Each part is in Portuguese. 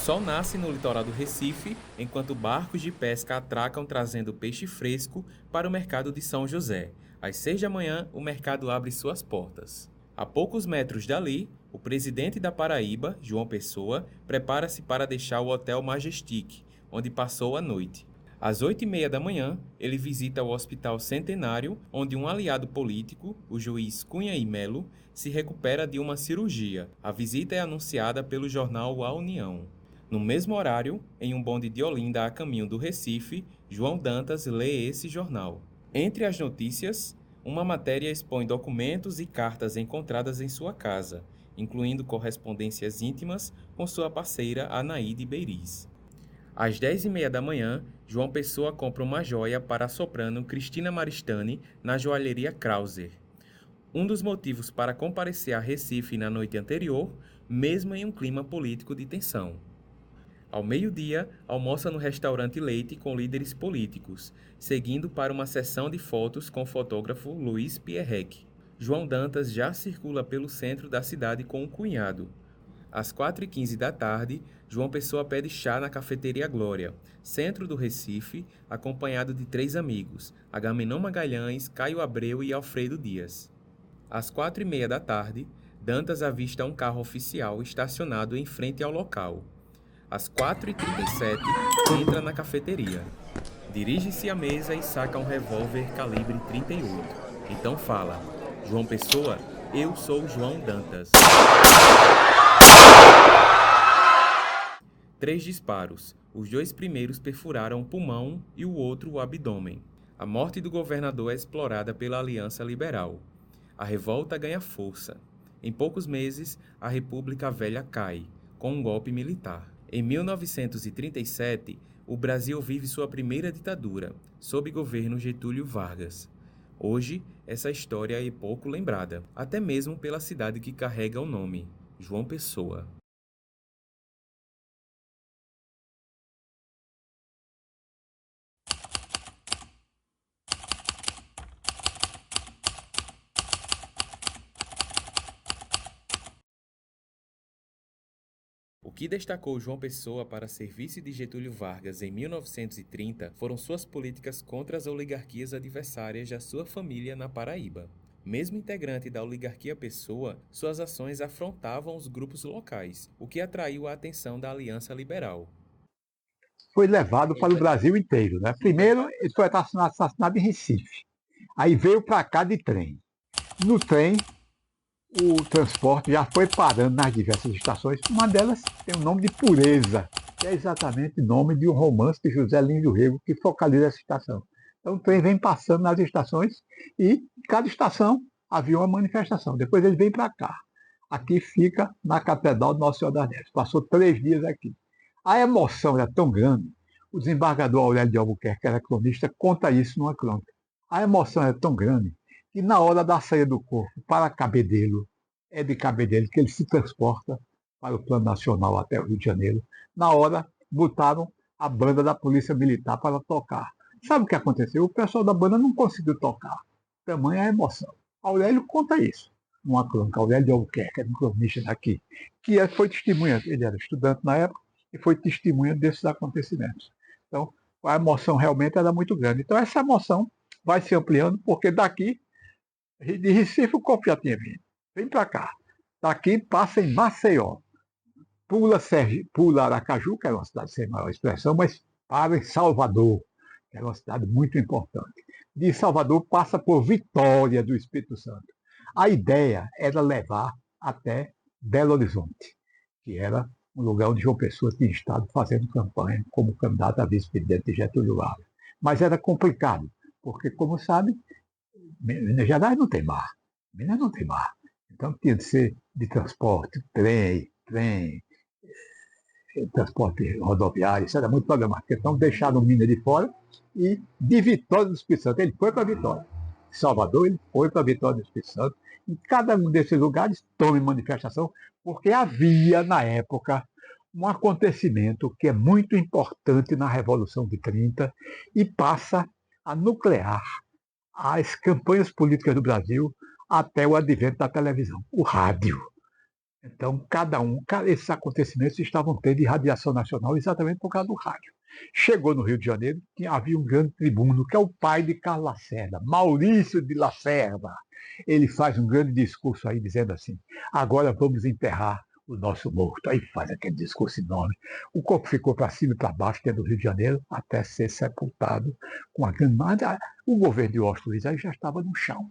sol nasce no litoral do Recife, enquanto barcos de pesca atracam trazendo peixe fresco para o mercado de São José. Às 6 da manhã, o mercado abre suas portas. A poucos metros dali, o presidente da Paraíba, João Pessoa, prepara-se para deixar o Hotel Majestic, onde passou a noite. Às 8h30 da manhã, ele visita o Hospital Centenário, onde um aliado político, o juiz Cunha e Melo, se recupera de uma cirurgia. A visita é anunciada pelo jornal A União. No mesmo horário, em um bonde de Olinda a caminho do Recife, João Dantas lê esse jornal. Entre as notícias, uma matéria expõe documentos e cartas encontradas em sua casa, incluindo correspondências íntimas com sua parceira Anaíde Beiriz. Às 10h30 da manhã, João Pessoa compra uma joia para a soprano Cristina Maristany na joalheria Krauser. Um dos motivos para comparecer a Recife na noite anterior, mesmo em um clima político de tensão. Ao meio-dia, almoça no restaurante Leite com líderes políticos, seguindo para uma sessão de fotos com o fotógrafo Luiz Pierrec. João Dantas já circula pelo centro da cidade com o cunhado. Às 4h15 da tarde, João Pessoa pede chá na cafeteria Glória, centro do Recife, acompanhado de 3 amigos, Agamenon Magalhães, Caio Abreu e Alfredo Dias. Às 4h30 da tarde, Dantas avista um carro oficial estacionado em frente ao local. Às 4h37, entra na cafeteria. Dirige-se à mesa e saca um revólver calibre 38. Então fala: João Pessoa, eu sou João Dantas. 3 disparos. Os 2 primeiros perfuraram o pulmão e o outro o abdômen. A morte do governador é explorada pela Aliança Liberal. A revolta ganha força. Em poucos meses, a República Velha cai, com um golpe militar. Em 1937, o Brasil vive sua primeira ditadura, sob governo Getúlio Vargas. Hoje, essa história é pouco lembrada, até mesmo pela cidade que carrega o nome, João Pessoa. O que destacou João Pessoa para ser vice de Getúlio Vargas em 1930 foram suas políticas contra as oligarquias adversárias da sua família na Paraíba. Mesmo integrante da oligarquia Pessoa, suas ações afrontavam os grupos locais, o que atraiu a atenção da Aliança Liberal. Foi levado para o Brasil inteiro, né? Primeiro, ele foi assassinado em Recife. Aí veio para cá de trem. No trem, o transporte já foi parando nas diversas estações. Uma delas tem o nome de Pureza, que é exatamente o nome de um romance de José Lins do Rego que focaliza essa estação. Então o trem vem passando nas estações e cada estação havia uma manifestação. Depois ele vem para cá. Aqui fica na Catedral do Nosso Senhor das Neves. Passou 3 dias aqui. A emoção era tão grande, o desembargador Aurélio de Albuquerque, que era cronista, conta isso numa crônica. A emoção era tão grande que na hora da saída do corpo para Cabedelo, é de Cabedelo que ele se transporta para o Plano Nacional até o Rio de Janeiro. Na hora, botaram a banda da Polícia Militar para tocar. Sabe o que aconteceu? O pessoal da banda não conseguiu tocar. Tamanha a emoção. Aurélio conta isso numa crônica. Aurélio de Albuquerque, um cronista daqui, que foi testemunha, ele era estudante na época, e foi testemunha desses acontecimentos. Então, a emoção realmente era muito grande. Então, essa emoção vai se ampliando, porque daqui, de Recife, o corpo já tinha vindo. Vem para cá. Daqui, passa em Maceió. Pula Aracaju, que era uma cidade sem maior expressão, mas para em Salvador, que era uma cidade muito importante. De Salvador, passa por Vitória do Espírito Santo. A ideia era levar até Belo Horizonte, que era um lugar onde João Pessoa tinha estado fazendo campanha como candidato a vice-presidente de Getúlio Vargas. Mas era complicado, porque, como sabe, Minas Gerais não tem mar. Minas não tem mar. Então tinha de ser de transporte, trem, transporte rodoviário, isso era muito problemático. Então deixaram Minas de fora e de Vitória do Espírito Santo. Ele foi para Vitória. Salvador, ele foi para Vitória do Espírito Santo. Em cada um desses lugares, tome manifestação, porque havia, na época, um acontecimento que é muito importante na Revolução de 30 e passa a nuclear as campanhas políticas do Brasil até o advento da televisão, o rádio. Então, esses acontecimentos estavam tendo irradiação nacional exatamente por causa do rádio. Chegou no Rio de Janeiro, havia um grande tribuno, que é o pai de Carlos Lacerda, Maurício de Lacerda. Ele faz um grande discurso aí, dizendo assim: agora vamos enterrar o nosso morto. Aí faz aquele discurso enorme. O corpo ficou para cima e para baixo, dentro do Rio de Janeiro, até ser sepultado com a grande. O governo de Washington Luiz aí já estava no chão,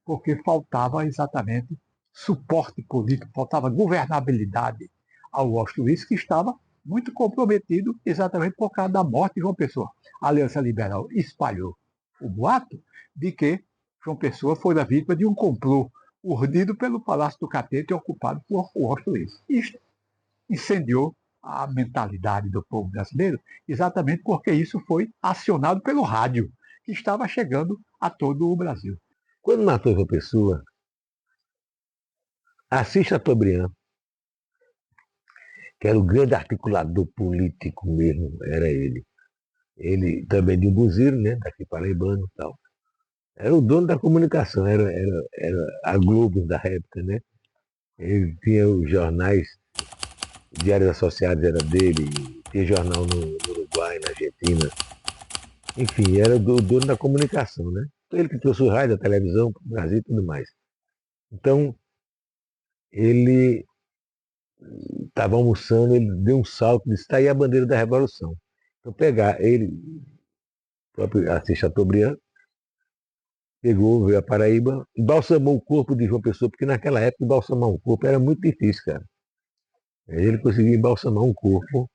porque faltava exatamente suporte político, faltava governabilidade ao Washington Luiz, que estava muito comprometido exatamente por causa da morte de João Pessoa. A Aliança Liberal espalhou o boato de que João Pessoa foi a vítima de um complô urdido pelo Palácio do Catete e ocupado por Washington Luiz. Isto incendiou a mentalidade do povo brasileiro, exatamente porque isso foi acionado pelo rádio, que estava chegando a todo o Brasil. Quando matou João Pessoa, Assis Chateaubriand, que era o grande articulador político mesmo, era ele. Ele também de um buzeiro, né, daqui paraibano e tal. Era o dono da comunicação, era a Globo da época, né? Ele tinha os jornais, diários associados era dele, tinha jornal no Uruguai, na Argentina. Enfim, era o dono da comunicação, né? Ele que trouxe o rádio, a televisão, o Brasil e tudo mais. Então, ele estava almoçando, ele deu um salto e disse: está aí a bandeira da Revolução. Então, pegar ele, o próprio Assis Chateaubriand, pegou, veio a Paraíba, embalsamou o corpo de João Pessoa, porque naquela época embalsamar um corpo era muito difícil, cara. Aí ele conseguiu embalsamar um corpo.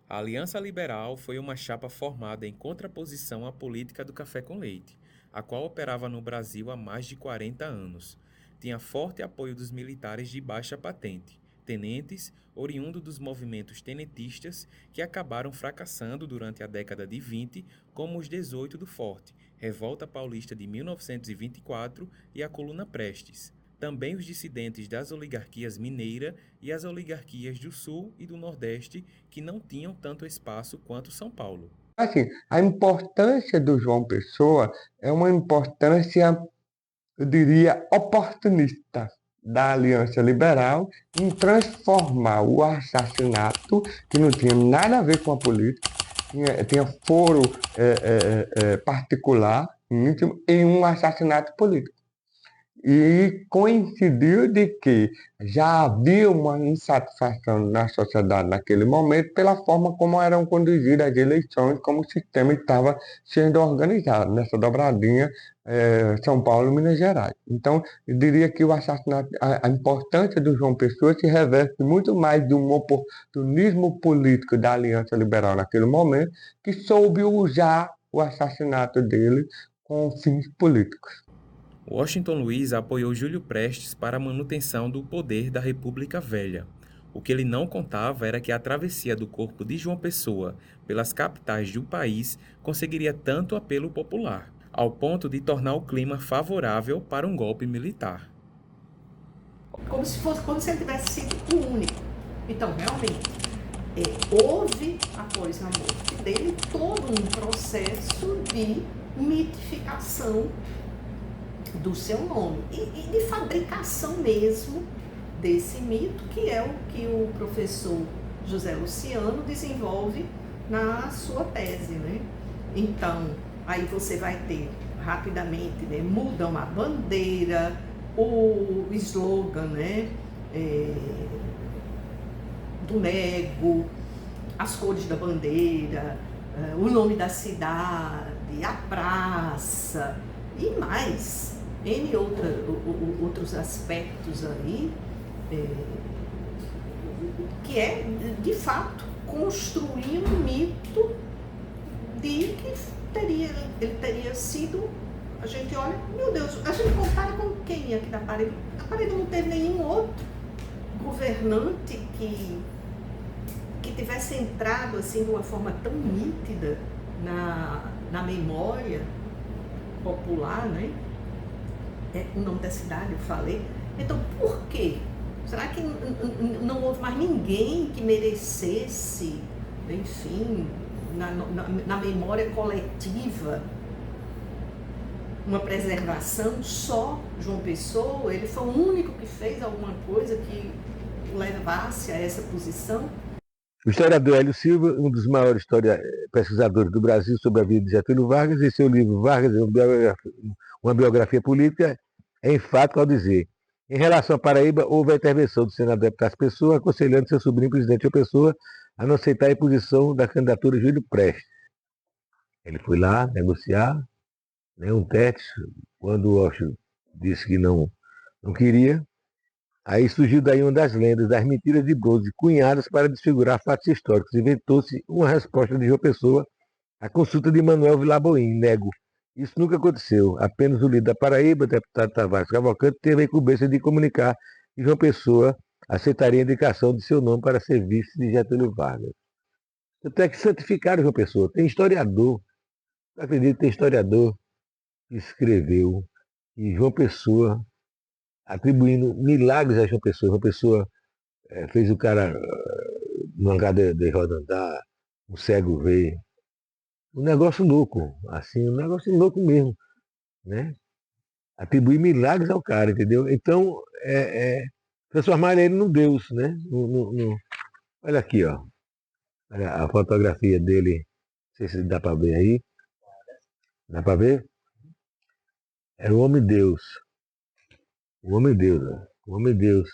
A Aliança Liberal foi uma chapa formada em contraposição à política do café com leite, a qual operava no Brasil há mais de 40 anos. Tinha forte apoio dos militares de baixa patente, tenentes, oriundo dos movimentos tenentistas que acabaram fracassando durante a década de 20, como os 18 do Forte, Revolta Paulista de 1924 e a Coluna Prestes. Também os dissidentes das oligarquias mineira e as oligarquias do Sul e do Nordeste, que não tinham tanto espaço quanto São Paulo. Assim, a importância do João Pessoa é uma importância, eu diria, oportunista da Aliança Liberal em transformar o assassinato, que não tinha nada a ver com a política, tinha foro particular, íntimo, em um assassinato político. E coincidiu de que já havia uma insatisfação na sociedade naquele momento pela forma como eram conduzidas as eleições, como o sistema estava sendo organizado nessa dobradinha São Paulo e Minas Gerais. Então, eu diria que o assassinato, a importância do João Pessoa se reveste muito mais de um oportunismo político da Aliança Liberal naquele momento, que soube usar o assassinato dele com fins políticos. Washington Luiz apoiou Júlio Prestes para a manutenção do poder da República Velha. O que ele não contava era que a travessia do corpo de João Pessoa pelas capitais do país conseguiria tanto apelo popular, ao ponto de tornar o clima favorável para um golpe militar. Como se ele tivesse sido o único. Então, realmente, houve, após a morte dele, todo um processo de mitificação do seu nome e de fabricação mesmo desse mito, que é o que o professor José Luciano desenvolve na sua tese, né? Então, aí você vai ter rapidamente, né, mudam a bandeira, o slogan, né, do nego, as cores da bandeira, o nome da cidade, a praça e mais N outros aspectos aí, que é, de fato, construir um mito de que ele teria sido, a gente olha, meu Deus, a gente compara com quem aqui da Paraíba? A Paraíba não teve nenhum outro governante que tivesse entrado assim de uma forma tão nítida na memória popular, né? O nome da cidade, eu falei. Então, por quê? Será que não houve mais ninguém que merecesse, enfim, na memória coletiva, uma preservação? Só João Pessoa? Ele foi o único que fez alguma coisa que levasse a essa posição? O historiador Hélio Silva, um dos maiores pesquisadores do Brasil sobre a vida de Getúlio Vargas, em seu livro Vargas, uma biografia política, é enfático ao dizer: em relação à Paraíba, houve a intervenção do senador Epitácio Pessoa, aconselhando seu sobrinho presidente João Pessoa a não aceitar a imposição da candidatura de Júlio Prestes. Ele foi lá negociar, né, um teste, quando o Washington disse que não queria. Aí surgiu daí uma das lendas, das mentiras de Bronze, cunhadas para desfigurar fatos históricos. Inventou-se uma resposta de João Pessoa à consulta de Manuel Vilaboim, nego. Isso nunca aconteceu. Apenas o líder da Paraíba, o deputado Tavares Cavalcante, teve a incumbência de comunicar que João Pessoa aceitaria a indicação de seu nome para ser vice de Getúlio Vargas. Até que santificaram João Pessoa. Tem historiador, eu acredito que tem historiador que escreveu que João Pessoa, atribuindo milagres a João Pessoa. João Pessoa fez o cara numa cadeira de roda andar, um cego ver. Um negócio louco, assim, um negócio louco mesmo, né? Atribuir milagres ao cara, entendeu? Então, transformar ele num Deus, né? Olha aqui, ó. Olha a fotografia dele, não sei se dá para ver aí. Dá para ver? Era o Homem-Deus. O Homem-Deus, ó. O Homem-Deus.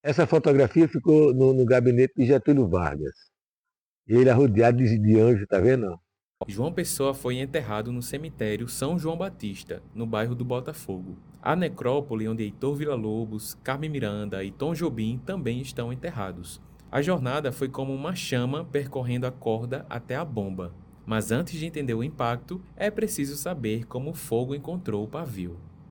Essa fotografia ficou no gabinete de Getúlio Vargas. E ele é rodeado de anjos, tá vendo? João Pessoa foi enterrado no cemitério São João Batista, no bairro do Botafogo. A necrópole, onde Heitor Villa-Lobos, Carmen Miranda e Tom Jobim também estão enterrados. A jornada foi como uma chama percorrendo a corda até a bomba. Mas antes de entender o impacto, é preciso saber como o fogo encontrou o pavio.